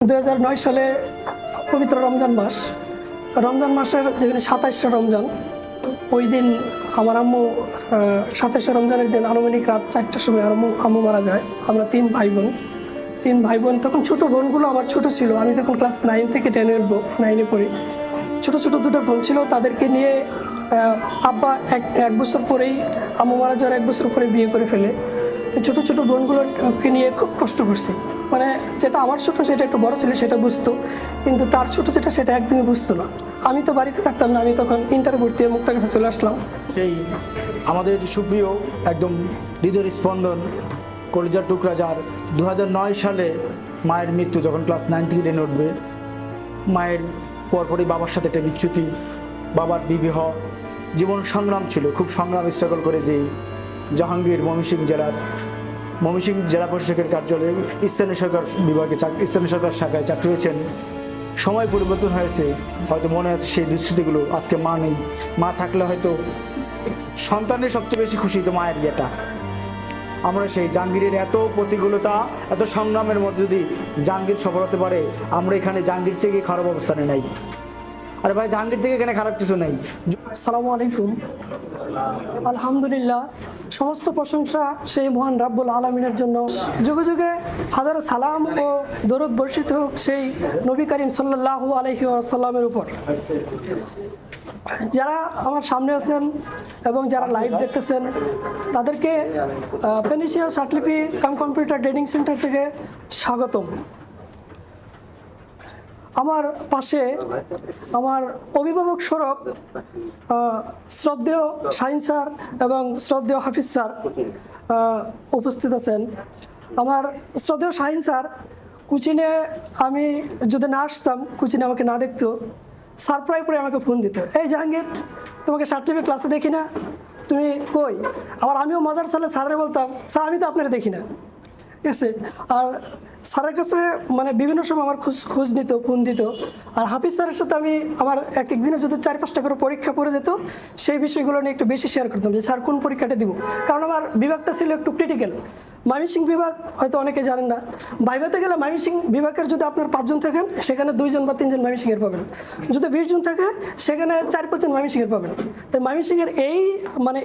2009 সালে পবিত্র রমজান মাস, রমজান মাসের যেখানে 27শে রমজান, ওই দিন আমার আম্মু 27শে রমজানের দিন আনুমানিক রাত 4টার সময় আম্মু মারা যায়। আমরা তিন ভাই বোন। তখন ছোটো বোনগুলো আমার ছোট ছিল, আমি তখন ক্লাস 9 থেকে 10-9-এ পড়ি। ছোটো দুটো বোন ছিল, তাদেরকে নিয়ে আব্বা এক বছর পরেই, আম্মু মারা যাওয়ার 1 বছর পরে বিয়ে করে ফেলে। তো ছোটো বোনগুলোকে নিয়ে খুব কষ্ট করছি। মানে যেটা আমার ছোটো সেটা একটু বড় ছিল, সেটা বুঝতো, কিন্তু তার ছোটো যেটা সেটা একদমই বুঝতো না। আমি তো বাড়িতে থাকতাম না, আমি তখন ইন্টার ভর্তি হয়ে মুক্তার কাছে চলে আসলাম। সেই আমাদের সুপ্রিয় একদম হৃদয়ের স্পন্দন, কলিজার টুকরা, যার 2009 সালে মায়ের মৃত্যু, যখন ক্লাস 9 থেকে 10 উঠবে। মায়ের পরপরই বাবার সাথে একটা বিচ্যুতি, বাবার বিবাহ, জীবন সংগ্রাম ছিল, খুব সংগ্রাম স্ট্রাগল করে যে জাহাঙ্গীর ময়মনসিংহ জেলা প্রশাসকের কার্যালয়ে স্থানীয় সরকার বিভাগে স্থানীয় সরকার শাখায় চাকরি হয়েছেন। সময় পরিবর্তন হয়েছে, হয়তো মনে আছে সেই দুঃস্মৃতিগুলো। আজকে মা নেই, মা থাকলে হয়তো সন্তানের সবচেয়ে বেশি খুশি তো মায়ের ইয়েটা। আমরা সেই জাহাঙ্গীরের এত প্রতিকূলতা, এত সংগ্রামের মধ্যে যদি জাহাঙ্গীর সফল হতে পারে, আমরা এখানে জাহাঙ্গীর থেকে খারাপ অবস্থানে নাই। আরে ভাই, জাহাঙ্গীর থেকে এখানে খারাপ কিছু নেই। আসসালামু আলাইকুম। আলহামদুলিল্লাহ, সমস্ত প্রশংসা সেই মহান রাব্বুল আলামিনের জন্য। যুগে যুগে হাজারো সালাম ও দরুদ বর্ষিত হোক সেই নবী করিম সাল্লাল্লাহু আলাইহি ওয়াসাল্লামের উপর। যারা আমার সামনে আছেন এবং যারা লাইভ দেখতেছেন, তাদেরকে পেনিসিয়া সার্টলিপি কম্পিউটার ট্রেনিং সেন্টার থেকে স্বাগতম। আমার পাশে আমার অভিভাবক স্বরূপ শ্রদ্ধেয় শাহিন স্যার এবং শ্রদ্ধেয় হাফিজ স্যার উপস্থিত আছেন। আমার শ্রদ্ধেয় শাহিন স্যার কোচিনে আমি যদি না আসতাম, কোচিনে আমাকে না দেখতো, স্যার প্রায় আমাকে ফোন দিত, এই জাহাঙ্গীর, তোমাকে সার্টিফিকেট ক্লাসে দেখি না, তুমি কই? আবার আমিও মজার সালে স্যারের বলতাম, স্যার আমি তো আপনারা দেখি না, ঠিক আছে? আর স্যারের কাছে মানে বিভিন্ন সময় আমার খোঁজ নিত, ফোন দিত। আর হাফিজ স্যারের সাথে আমি আমার এক দিনে যদি 4-5টা করে পরীক্ষা পড়ে যেত, সেই বিষয়গুলো নিয়ে একটু বেশি শেয়ার করতাম, যে স্যার কোন পরীক্ষাটা দিব। কারণ আমার বিভাগটা ছিল একটু ক্রিটিক্যাল। ময়মনসিংহ বিভাগ হয়তো অনেকে জানেন না, ভাইভাতে গেলে ময়মনসিংহ বিভাগের যদি আপনার 5 জন থাকেন, সেখানে 2 জন বা 3 জন ময়মনসিংহের পাবেন। যদি 20 জন থাকে, সেখানে 4-5 জন ময়মনসিংহের পাবেন। তাই ময়মনসিংহের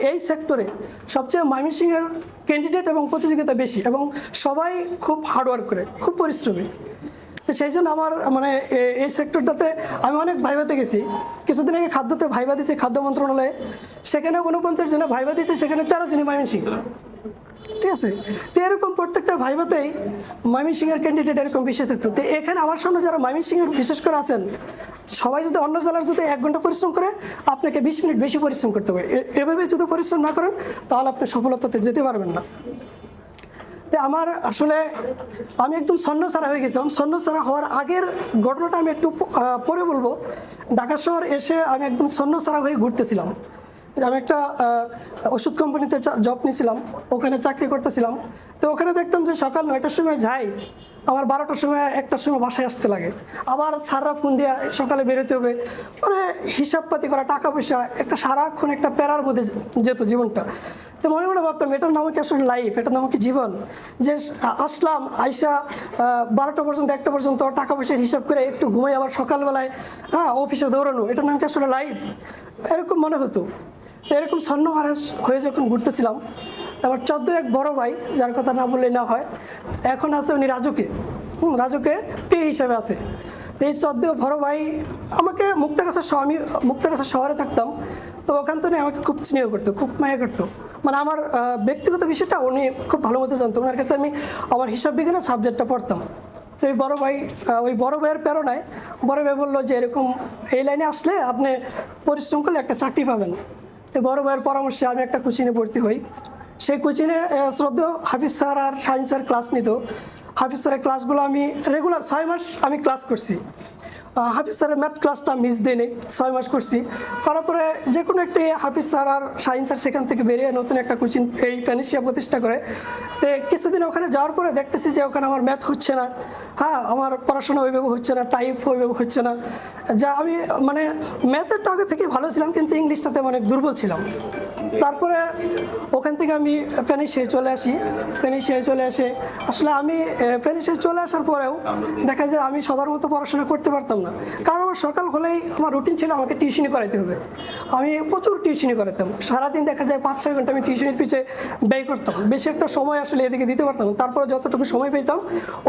এই সেক্টরে সবচেয়ে ময়মনসিংহের ক্যান্ডিডেট এবং প্রতিযোগিতা বেশি, এবং সবাই খুব হার্ডওয়ার্ক করে, খুব পরিশ্রমী। সেই জন্য আমার মানে এই সেক্টরটাতে আমি অনেক ভাইভাতে গেছি। কিছুদিন আগে খাদ্যতে ভাইভা দিয়েছি, খাদ্য মন্ত্রণালয়ে, সেখানে 49 জনে ভাইভা দিয়েছে, সেখানে 13 জনই ময়মনসিংহ, ঠিক আছে? তো এরকম প্রত্যেকটা ভাইভাতেই ময়মনসিংহের ক্যান্ডিডেট এরকম বিষয় থাকতো। তো এখানে আমার সামনে যারা ময়মনসিংহের বিশেষ করে আছেন, সবাই যদি অন্য জেলার যদি 1 ঘন্টা পরিশ্রম করে, আপনাকে 20 মিনিট বেশি পরিশ্রম করতে হবে। এভাবে যদি পরিশ্রম না করেন, তাহলে আপনি সফলতাতে যেতে পারবেন না। তো আমার আসলে আমি একদম ছন্নছাড়া হয়ে গেছিলাম। ছন্নছাড়া হওয়ার আগের ঘটনাটা আমি একটু পরে বলবো। ঢাকা শহর এসে আমি একদম ছন্নছাড়া হয়ে ঘুরতেছিলাম। আমি একটা ওষুধ কোম্পানিতে জব নিয়েছিলাম, ওখানে চাকরি করতেছিলাম। তো ওখানে দেখতাম যে সকাল 9টার সময় যাই, আমার 12টার সময় 1টার সময় বাসায় আসতে লাগে। আবার স্যাররা ফোন দিয়ে সকালে বেরোতে হবে, মানে হিসাবপাতি করা, টাকা পয়সা, একটা সারাক্ষণ একটা প্যারার মধ্যে যেত জীবনটা। তো মনে মনে ভাবতাম, এটার নাম কি আসলে লাইফ, এটার নাম কি জীবন? যে আসলাম, আইসা 12টা পর্যন্ত 1টা পর্যন্ত টাকা পয়সার হিসাব করে একটু ঘুমাই, আবার সকালবেলায় অফিসে দৌড়ানো, এটার নাম কি আসলে লাইফ? এরকম মনে হতো। এরকম ছন্নহারা হয়ে যখন ঘুরতেছিলাম, আমার 14 এক বড় ভাই, যার কথা না বললেই না হয়, এখন আছে উনি রাজুকে পে হিসাবে আছে। তো এই 14 বড় ভাই আমাকে আমি মুক্তাগাছা শহরে থাকতাম, তো ওখান থেকে আমাকে খুব স্নেহ করতো, খুব মায়া করতো। মানে আমার ব্যক্তিগত বিষয়টা উনি খুব ভালো মতো জানতো। ওনার কাছে আমি আমার হিসাব বিজ্ঞানের সাবজেক্টটা পড়তাম। তো ওই বড় ভাইয়ের প্রেরণায় বড় ভাই বললো যে এরকম এই লাইনে আসলে আপনি পরিশ্রম করলে একটা চাকরি পাবেন। তো বড় ভাইয়ের পরামর্শে আমি একটা কোচিনে ভর্তি হই। সেই কোচিনে শ্রদ্ধেয় হাফিজ স্যার আর শাহিন স্যার ক্লাস নিত। হাফিজ স্যারের ক্লাসগুলো আমি রেগুলার 6 মাস আমি ক্লাস করছি। হাফিজ স্যারের ম্যাথ ক্লাসটা মিস দিয়ে নেই, 6 মাস করছি। তারপরে যে কোনো একটি হাফিজ স্যার আর শাহিন স্যার সেখান থেকে বেরিয়ে নতুন একটা কোচিং এই পেনিসিয়া প্রতিষ্ঠা করে। তো কিছুদিন ওখানে যাওয়ার পরে দেখতেছি যে ওখানে আমার ম্যাথ হচ্ছে না, আমার পড়াশোনা ওইভাবে হচ্ছে না, টাইপ ওইভাবে হচ্ছে না। যা আমি মানে ম্যাথের তো আগে থেকে ভালো ছিলাম, কিন্তু ইংলিশটাতে অনেক দুর্বল ছিলাম। তারপরে ওখান থেকে আমি ফেনীশে চলে আসি। ফেনীশে চলে আসে আসলে আমি ফেনীশে চলে আসার পরেও দেখা যায় আমি সবার মতো পড়াশোনা করতে পারতাম না, কারণ আমার সকাল হলেই আমার রুটিন ছিল আমাকে টিউশনি করাইতে হবে। আমি প্রচুর টিউশনি করাতাম, সারাদিন দেখা যায় 5-6 ঘন্টা আমি টিউশনির পিছিয়ে ব্যয় করতাম। বেশি একটা সময় আসলে এদিকে দিতে পারতাম না। তারপরে যতটুকু সময় পেতাম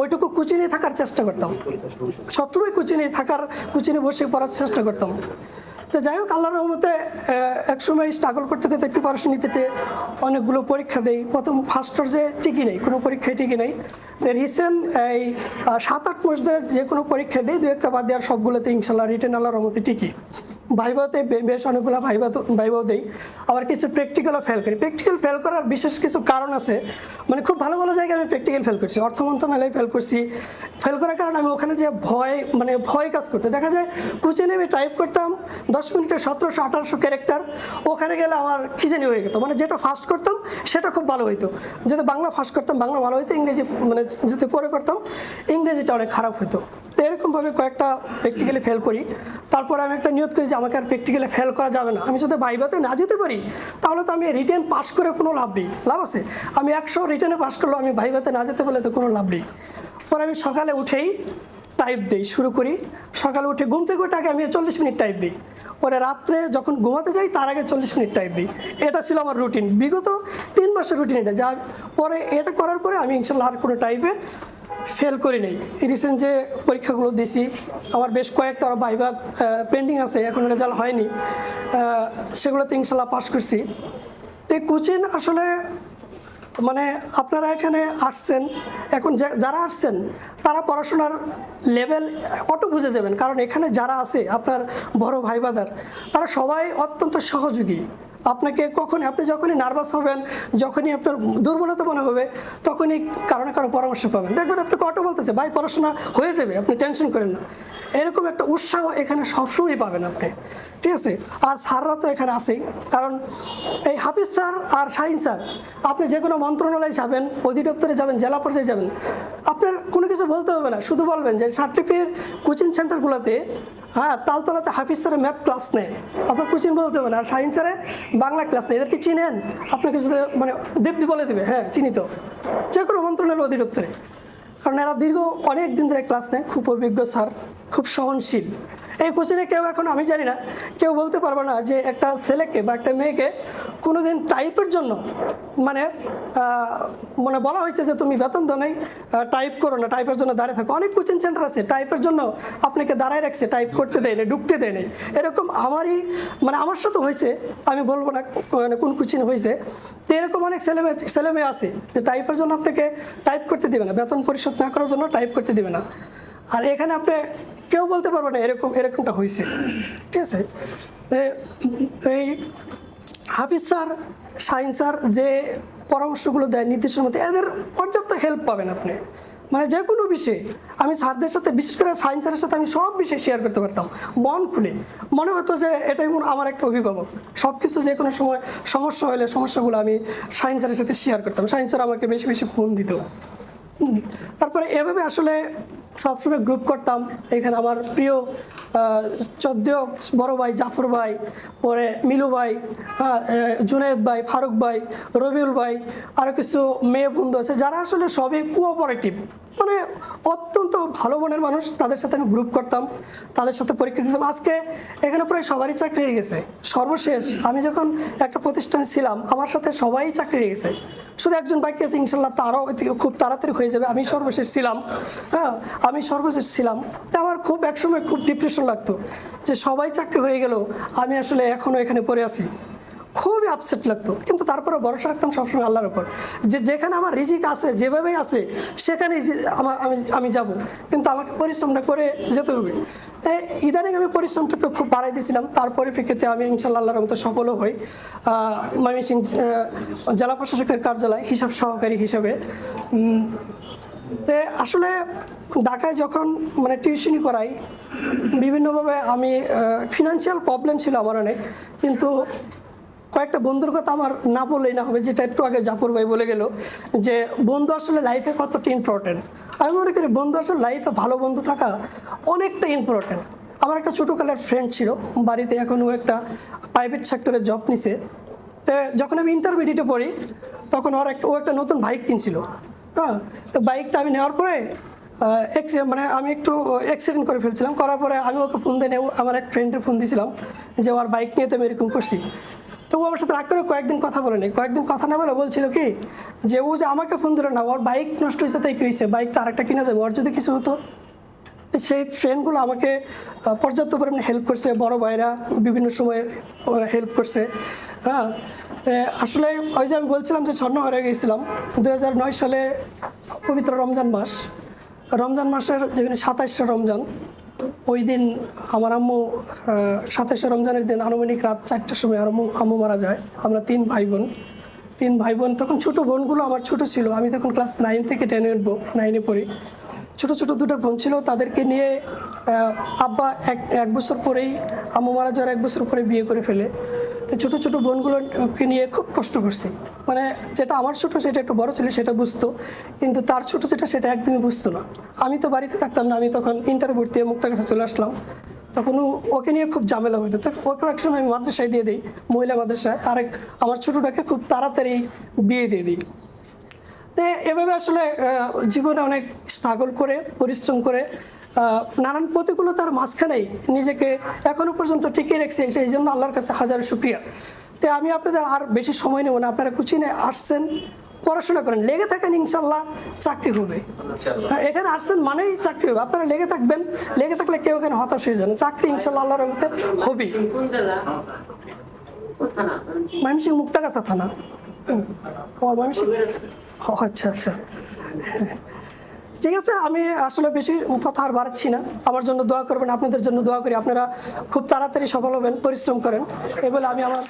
ওইটুকু কোচিংয়ে থাকার চেষ্টা করতাম, সবসময় কোচিংয়ে থাকার, কোচিংয়ে বসে পড়ার চেষ্টা করতাম। তো যাই হোক, আল্লাহর রহমতে একসময় স্ট্রাগল করতে করতে প্রিপারেশন নিতে অনেকগুলো পরীক্ষা দেই। প্রথম ফার্স্ট যে টিকি নেই, কোনো পরীক্ষায় টিকি নেই। রিসেন্ট এই 7-8 মাস ধরে যে কোনো পরীক্ষা দিই, 2-1টা বাদ দেওয়ার সবগুলোতে ইনশাল্লাহ রিটেন আল্লাহর রহমতে টিকি। ভাইভাতে বেশ অনেকগুলো ভাইভাও দেই, আবার কিছু প্র্যাকটিক্যালও ফেল করি। প্র্যাকটিক্যাল ফেল করার বিশেষ কিছু কারণ আছে, মানে খুব ভালো ভালো জায়গায় আমি প্র্যাকটিক্যাল ফেল করছি, অর্থ মন্ত্রণালয়ে ফেল করছি। ফেল করার কারণে আমি ওখানে যে ভয় কাজ করতে, দেখা যায় কোচিংয়ে আমি টাইপ করতাম 10 মিনিটে 1700-1800 ক্যারেক্টার, ওখানে গেলে আমার খিজানি হয়ে যেত। মানে যেটা ফার্স্ট করতাম সেটা খুব ভালো হইতো, যদি বাংলা ফার্স্ট করতাম বাংলা ভালো হইতো, ইংরেজি মানে যদি করে করতাম ইংরেজিটা অনেক খারাপ হইতো। তো এরকমভাবে কয়েকটা প্র্যাকটিক্যালি ফেল করি। তারপর আমি একটা নিয়ত করি যে আমাকে আর প্র্যাকটিক্যালি ফেল করা যাবে না। আমি যদি ভাইভাতে না যেতে পারি তাহলে তো আমি রিটেন পাস করে কোনো লাভ নেই, লাভ আছে? আমি 100 রিটেনে পাস করলেও আমি ভাইভাতে না যেতে পারলে তো কোনো লাভ নেই। পরে আমি সকালে উঠেই টাইপ দিই শুরু করি। সকালে উঠে ঘুম থেকে ওঠে আগে আমি 40 মিনিট টাইপ দিই, পরে রাত্রে যখন ঘুমাতে যাই তার আগে 40 মিনিট টাইপ দিই। এটা ছিল আমার রুটিন, বিগত 3 মাসের রুটিন এটা। যা পরে এটা করার পরে আমি ইনশাল্লাহ আর কোনো টাইপে ফেল করি নেই। রিসেন্ট যে পরীক্ষাগুলো দিছি আমার বেশ কয়েকটা আরও ভাইভা পেন্ডিং আছে, এখন রেজাল্ট হয়নি, সেগুলোতে ইনশাল্লাহ পাস করছি। এই কোচিং আসলে মানে আপনারা এখানে আসছেন, এখন যারা আসছেন তারা পড়াশোনার লেভেল অটো বুঝে যাবেন, কারণ এখানে যারা আছে আপনার বড় ভাই বাদার তারা সবাই অত্যন্ত সহযোগী। আপনাকে আপনি যখনই নার্ভাস হবেন, যখনই আপনার দুর্বলতা মনে হবে, তখনই কারো পরামর্শ পাবেন। দেখবেন আপনাকে অটো বলতেছে ভাই পড়াশোনা হয়ে যাবে, আপনি টেনশন করেন না। এরকম একটা উৎসাহ এখানে সবসময় পাবেন আপনি, ঠিক আছে? আর স্যাররা তো এখানে আছেই, কারণ এই হাফিজ স্যার আর শাহিন স্যার, আপনি যে কোনো মন্ত্রণালয়ে যাবেন, অধিদপ্তরে যাবেন, জেলা পর্যায়ে যাবেন, আপনার কোনো কিছু বলতে হবে না, শুধু বলবেন যে সার্টিফিকেট কোচিং সেন্টারগুলোতে তালতলাতে হাফিজ স্যারের ম্যাথ ক্লাস নেয়, আপনার কোচিং বলতে হবে না। আর শাহিন স্যারে বাংলা ক্লাস নেই, এদেরকে চিনেন? আপনাকে শুধু মানে দীপ্তি বলে দেবে হ্যাঁ চিনি তো, যে কোনো মন্ত্রণালয় অধিদপ্তরে, কারণ এরা দীর্ঘ অনেক দিন ধরে ক্লাস নেয়, খুব অভিজ্ঞ স্যার, খুব সহনশীল। এই কোচিংয়ে কেউ এখন আমি জানি না, কেউ বলতে পারবে না যে একটা ছেলেকে বা একটা মেয়েকে কোনোদিন টাইপের জন্য মানে বলা হয়েছে যে তুমি বেতন দাও নাই, টাইপ করো না, টাইপের জন্য দাঁড়িয়ে থাকো। অনেক কোচিং সেন্টার আছে টাইপের জন্য আপনাকে দাঁড়ায় রাখছে, টাইপ করতে দেয় না, ঢুকতে দেয় না। এরকম আমার সাথে হয়েছে, আমি বলবো না মানে কোন কোচিং হয়েছে। তো এরকম অনেক ছেলেমেয়ে আছে যে টাইপের জন্য আপনাকে টাইপ করতে দেবে না, বেতন পরিশোধ না করার জন্য টাইপ করতে দেবে না। আর এখানে আপনি কেউ বলতে পারবে না এরকমটা হয়েছে, ঠিক আছে? এই হাফিজ স্যার, শাহিন স্যার যে পরামর্শগুলো দেয় নির্দেশের মধ্যে, এদের পর্যাপ্ত হেল্প পাবেন আপনি, মানে যে কোনো বিষয়ে। আমি স্যারদের সাথে, বিশেষ করে শাহিন স্যারের সাথে আমি সব বিষয়ে শেয়ার করতে পারতাম মন খুলে। মনে হতো যে এটাই আমার একটা অভিভাবক, সব কিছু যে কোনো সময় সমস্যা হলে সমস্যাগুলো আমি শাহিন স্যারের সাথে শেয়ার করতাম। শাহিন স্যার আমাকে বেশি বেশি ফোন দিত। তারপরে এভাবে আসলে সবসময় গ্রুপ করতাম। এখানে আমার প্রিয় 14 বড় ভাই জাফর ভাই, পরে মিলু ভাই, জুনায়েদ ভাই, ফারুক ভাই, রবিউল ভাই, আরও কিছু মেয়ে বন্ধু আছে যারা আসলে সবই কোঅপারেটিভ, মানে অত্যন্ত ভালো মনের মানুষ। তাদের সাথে আমি গ্রুপ করতাম, তাদের সাথে পরীক্ষা দিতাম। আজকে এখানে প্রায় সবারই চাকরি হয়ে গেছে। সর্বশেষ আমি যখন একটা প্রতিষ্ঠানে ছিলাম আমার সাথে সবাই চাকরি হয়ে গেছে, শুধু একজন বাকি আছে, ইনশাল্লাহ তারও খুব তাড়াতাড়ি হয়ে যাবে। আমি সর্বশেষ ছিলাম, তা আমার খুব একসময় খুব ডিপ্রেশন লাগতো যে সবাই চাকরি হয়ে গেল, আমি আসলে এখনও এখানে পড়ে আছি, খুবই আপসেট লাগতো। কিন্তু তারপরে ভরসা রাখতাম সবসময় আল্লাহর উপর, যে যেখানে আমার রিজিক আছে, যেভাবেই আছে সেখানেই আমি যাব, কিন্তু আমাকে পরিশ্রমটা করে যেতে হবে। ইদানিং আমি পরিশ্রমটাকে খুব বাড়াই দিয়েছিলাম, তার পরিপ্রেক্ষিতে আমি ইনশাল্লাহ আল্লাহর মতো সফলও হই। ময়মনসিংহ জেলা প্রশাসকের কার্যালয় হিসাব সহকারী হিসাবে। আসলে ঢাকায় যখন মানে টিউশনি করাই, বিভিন্নভাবে আমি ফিনান্সিয়াল প্রবলেম ছিল আমার অনেক, কিন্তু কয়েকটা বন্ধুর কথা আমার না বললেই না হবে, যেটা একটু আগে জাফর ভাই বলে গেল যে বন্ধু আসলে লাইফে কতটা ইম্পর্টেন্ট। আমি মনে করি বন্ধু আসলে লাইফে ভালো বন্ধু থাকা অনেকটা ইম্পর্টেন্ট। আমার একটা ছোটোকালের ফ্রেন্ড ছিল বাড়িতে, এখন ও একটা প্রাইভেট সেক্টরে জব নিছে। তো যখন আমি ইন্টারমিডিয়েটে পড়ি তখন ও একটা নতুন বাইক কিনছিল। হ্যাঁ, তো বাইকটা আমি নেওয়ার পরে মানে আমি একটু অ্যাক্সিডেন্ট করে ফেলছিলাম, করার পরে আমি ওকে ফোন দিয়ে আমার এক ফ্রেন্ডের ফোন দিয়েছিলাম যে ওর বাইক নিয়ে তো আমি এরকম করছি। তো ও আমার সাথে রাগ করে কয়েকদিন কথা বলেনি, কয়েকদিন কথা না বলে বলছিল কি যে ও যে আমাকে ফোন দিল না, ওর বাইক নষ্ট হয়েছে তাই কী হয়েছে, বাইক তো আরেকটা কিনা যাবে, ওর যদি কিছু হতো। সেই ফ্রেন্ডগুলো আমাকে পর্যাপ্ত পরিমাণে হেল্প করছে, বড় ভাইরা বিভিন্ন সময় হেল্প করছে। হ্যাঁ, আসলে ওই যে আমি বলছিলাম যে ছন্ন হয়ে গিয়েছিলাম 2009 সালে পবিত্র রমজান মাসের যেখানে 27শে রমজান, ওই দিন আমার আম্মু 27শে রমজানের দিন আনুমানিক রাত 4টার সময় আম্মু মারা যায়। আমরা তিন ভাই বোন তখন ছোটো বোনগুলো আমার ছোটো ছিল, আমি তখন ক্লাস 9 থেকে 10-এ পড়ি। ছোটো দুটো বোন ছিল, তাদেরকে নিয়ে আব্বা এক বছর পরেই, আম্মু মারা যাওয়ার 1 বছর পরে বিয়ে করে ফেলে। তো ছোটো বোনগুলোকে নিয়ে খুব কষ্ট করছি, মানে যেটা আমার ছোটো সেটা একটু বড় ছিল সেটা বুঝতো, কিন্তু তার ছোটো যেটা সেটা একদমই বুঝতো না। আমি তো বাড়িতে থাকতাম না, আমি তখন ইন্টার ভর্তি মুক্তার কাছে চলে আসলাম, তখন ওকে নিয়ে খুব ঝামেলা হইতো। তো ওকে একসময় আমি মাদ্রাসায় দিয়ে দিই, মহিলা মাদ্রাসায়, আমার ছোটোটাকে খুব তাড়াতাড়ি বিয়ে দিয়ে দিই। তো এভাবে আসলে জীবনে অনেক স্ট্রাগল করে, পরিশ্রম করে, নানান প্রতিকূলতার মাঝখানেই নিজেকে এখনও পর্যন্ত টিকিয়ে রেখেছি, সেই জন্য আল্লাহর কাছে হাজার শুকরিয়া। তো আমি আপনাদের আর বেশি সময় নেব না, আপনারা কোচিংয়ে আসছেন, পড়াশোনা করেন, লেগে থাকেন, ইনশাল্লাহ চাকরি হবে। এখানে আসছেন মানেই চাকরি হবে, আপনারা লেগে থাকবেন, লেগে থাকলে কেউ এখানে হতাশ হয়ে যান, চাকরি ইনশাল্লাহ আল্লাহর রহমতে হবেই। ময়মনসিংহ মুক্তাগাছা থানা। আমার ময়মনসিংহ, আচ্ছা। ঠিক আছে, আমি আসলে বেশি কথা আর বাড়াচ্ছি না, আমার জন্য দোয়া করবেন, আপনাদের জন্য দোয়া করি, আপনারা খুব তাড়াতাড়ি সফল হবেন, পরিশ্রম করেন, এ বলে আমি আমার